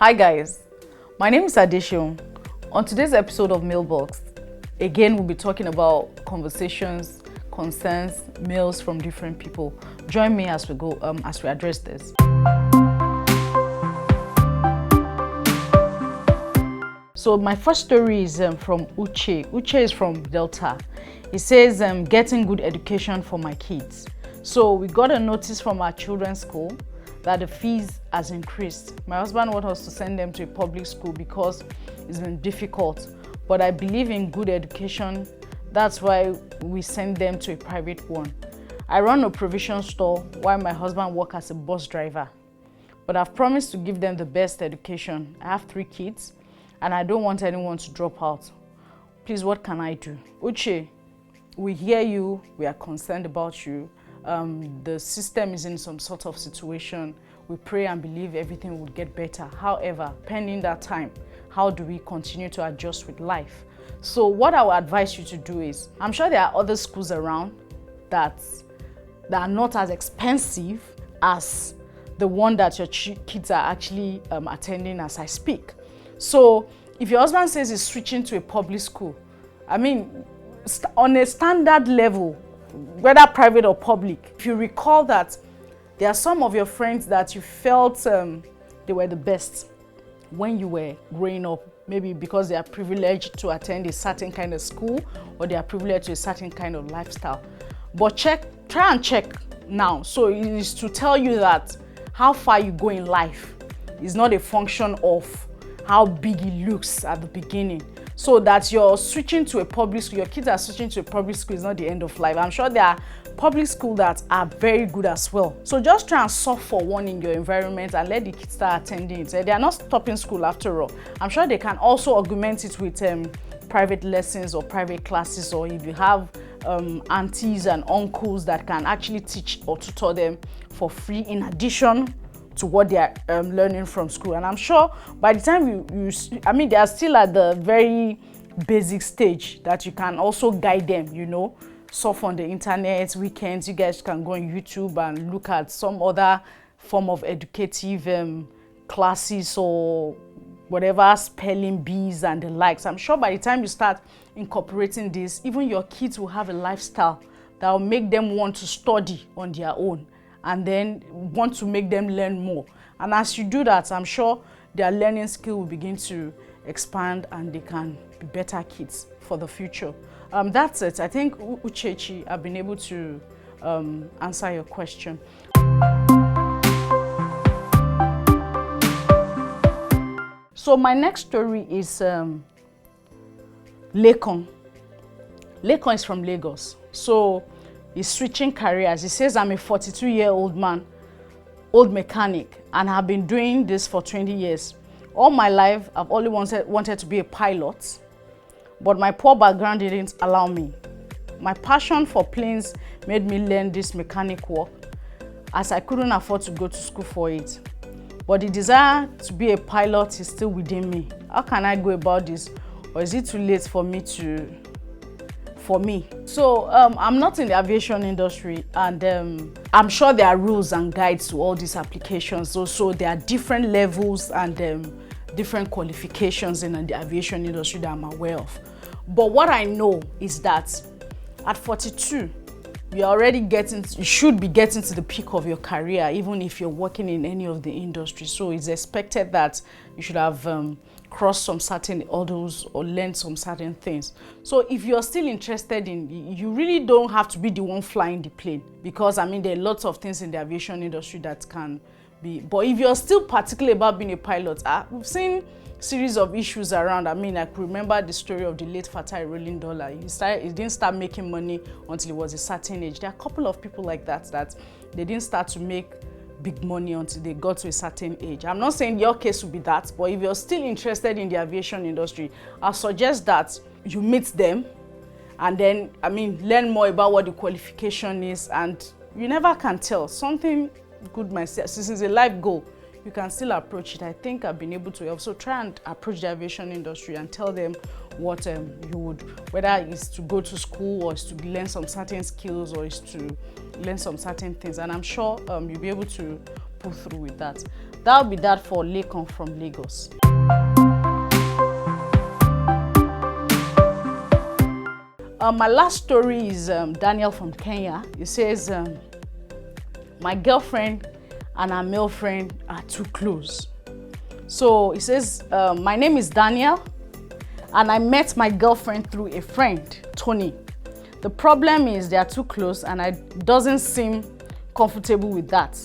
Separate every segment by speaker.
Speaker 1: Hi guys, my name is Adeshion. On today's episode of Mailbox, again we'll be talking about conversations, concerns, mails from different people. Join me as we go, as we address this. So my first story is from Uche. Uche is from Delta. He says, getting good education for my kids. So we got a notice from our children's school that the fees has increased. My husband wants us to send them to a public school because it's been difficult. But I believe in good education. That's why we send them to a private one. I run a provision store while my husband works as a bus driver. But I've promised to give them the best education. I have 3 kids and I don't want anyone to drop out. Please, what can I do? Uche, we hear you, we are concerned about you. The system is in some sort of situation. We pray and believe everything will get better. However, pending that time, how do we continue to adjust with life? So what I would advise you to do is, I'm sure there are other schools around that are not as expensive as the one that your kids are actually attending as I speak. So if your husband says he's switching to a public school, I mean, on a standard level, whether private or public, if you recall that there are some of your friends that you felt they were the best when you were growing up, maybe because they are privileged to attend a certain kind of school or they are privileged to a certain kind of lifestyle. But try and check now. So it is to tell you that how far you go in life is not a function of how big it looks at the beginning. So that you're switching to a public school, your kids are switching to a public school is not the end of life. I'm sure there are public schools that are very good as well. So just try and solve for one in your environment and let the kids start attending it. They are not stopping school after all. I'm sure they can also augment it with private lessons or private classes, or if you have aunties and uncles that can actually teach or tutor them for free in addition to what they are learning from school. And I'm sure by the time they are still at the very basic stage that you can also guide them, surf on the internet, weekends, you guys can go on YouTube and look at some other form of educative classes or whatever, spelling bees and the likes. I'm sure by the time you start incorporating this, even your kids will have a lifestyle that will make them want to study on their own and then want to make them learn more. And as you do that, I'm sure their learning skill will begin to expand and they can be better kids for the future. That's it. I think, Uchechi, I've been able to answer your question. So my next story is Lekon. Lekon is from Lagos. So he's switching careers. He says, I'm a 42-year-old man, old mechanic, and I've been doing this for 20 years. All my life, I've only wanted to be a pilot, but my poor background didn't allow me. My passion for planes made me learn this mechanic work, as I couldn't afford to go to school for it. But the desire to be a pilot is still within me. How can I go about this? Or is it too late for me? So I'm not in the aviation industry, and I'm sure there are rules and guides to all these applications. So there are different levels and different qualifications in the aviation industry that I'm aware of. But what I know is that at 42, you should be getting to the peak of your career, even if you're working in any of the industries. So it's expected that you should have crossed some certain hurdles or learned some certain things. So if you're still interested you really don't have to be the one flying the plane, because there are lots of things in the aviation industry that can be. But if you're still particular about being a pilot, we've seen series of issues around. I could remember the story of the late Fatai Rolling Dollar. He didn't start making money until he was a certain age. There are a couple of people like that they didn't start to make big money until they got to a certain age. I'm not saying your case will be that, but if you're still interested in the aviation industry, I suggest that you meet them and then, learn more about what the qualification is, and you never can tell. Something good might say, since it's a life goal, you can still approach it. I think I've been able to help. So try and approach the aviation industry and tell them what you would, whether it's to go to school or it's to learn some certain skills or it's to learn some certain things. And I'm sure you'll be able to pull through with that. that'll be that for Lekon from Lagos. My last story is Daniel from Kenya. He says, my girlfriend and her male friend are too close. So he says, my name is Daniel and I met my girlfriend through a friend, Tony. The problem is they are too close and I doesn't seem comfortable with that.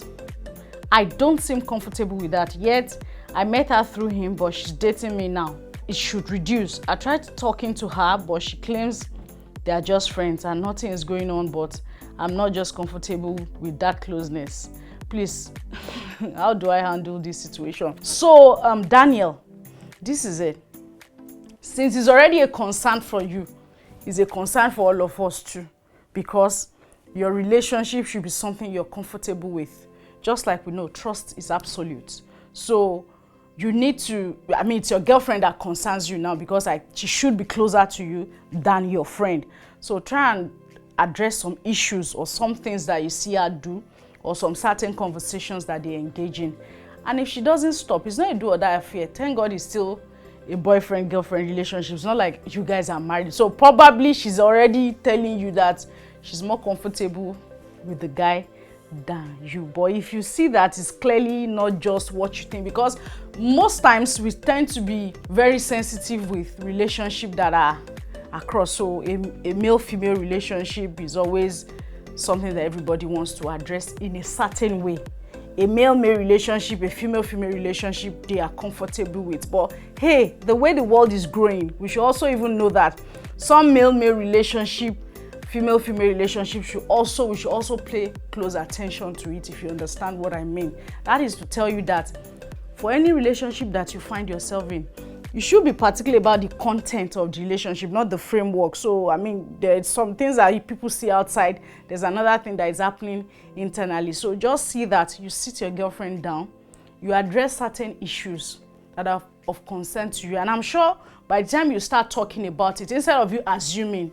Speaker 1: I don't seem comfortable with that, yet I met her through him, but she's dating me now. It should reduce. I tried talking to her, but she claims they are just friends and nothing is going on, but I'm not just comfortable with that closeness. Please, how do I handle this situation? So, Daniel, this is it. Since it's already a concern for you, it's a concern for all of us too, because your relationship should be something you're comfortable with. Just like we know, trust is absolute. So you need to, I mean, it's your girlfriend that concerns you now, because she should be closer to you than your friend. So try and address some issues or some things that you see her do, or some certain conversations that they engage in. And if she doesn't stop, it's not a do or die affair. Thank God it's still a boyfriend-girlfriend relationship. It's not like you guys are married. So probably she's already telling you that she's more comfortable with the guy than you. But if you see that it's clearly not just what you think, because most times we tend to be very sensitive with relationships that are across. So a male-female relationship is always something that everybody wants to address in a certain way. A male-male relationship, a female-female relationship, they are comfortable with. But hey, the way the world is growing, we should also even know that some male-male relationship, female-female relationship we should also pay close attention to it, if you understand what I mean. That is to tell you that for any relationship that you find yourself in, you should be particular about the content of the relationship, not the framework. So, I mean, there's some things that people see outside. There's another thing that is happening internally. So just see that you sit your girlfriend down, you address certain issues that are of concern to you. And I'm sure by the time you start talking about it, instead of you assuming,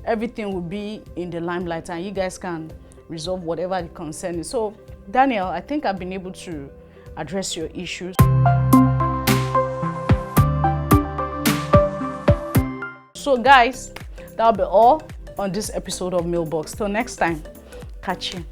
Speaker 1: everything will be in the limelight and you guys can resolve whatever the concern is. So, Daniel, I think I've been able to address your issues. So guys, that'll be all on this episode of Mailbox. Till next time, catch you.